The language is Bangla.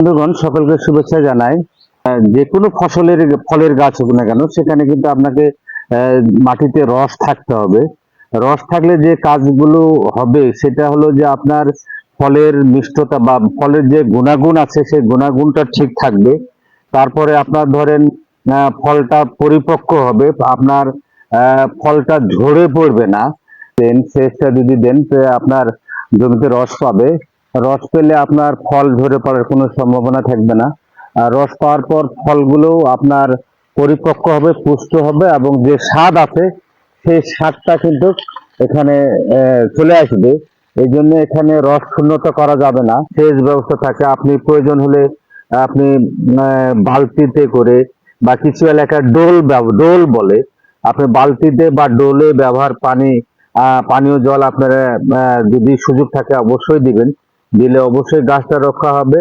বন্ধুগণ, সকলকে শুভেচ্ছা জানাই। যে কোনো ফলের গাছ হোক না কেন, সেখানে কিন্তু আপনাকে মাটিতে রস থাকতে হবে। রস থাকলে যে কাজগুলো হবে সেটা হলো যে আপনার ফলের মিষ্টতা বা ফলের যে গুণাগুণ আছে সেই গুণাগুণটা ঠিক থাকবে। তারপরে আপনার ধরেন ফলটা পরিপক্ক হবে, আপনার ফলটা ঝরে পড়বে না। সেচটা যদি দেন তো আপনার জমিতে রস পাবে। রস পেলে আপনার ফল ঝরে পড়ার কোনো সম্ভাবনা থাকবে না। আর রস পাওয়ার পর ফলগুলো আপনার পরিপক্ক হবে, পুষ্ট হবে, এবং যে স্বাদ আছে সেই স্বাদটা কিন্তু এখানে চলে আসবে। এই জন্য এখানে রস শূন্যতা করা যাবে না, সেচ ব্যবস্থা থাকে। আপনি প্রয়োজন হলে আপনি বালতিতে করে বা কিছু এলাকায় ডোল বলে, আপনি বালতিতে বা ডোলে পানীয় জল আপনারা যদি সুযোগ থাকে অবশ্যই দিবেন। দিলে অবশ্যই গাছটা রক্ষা হবে।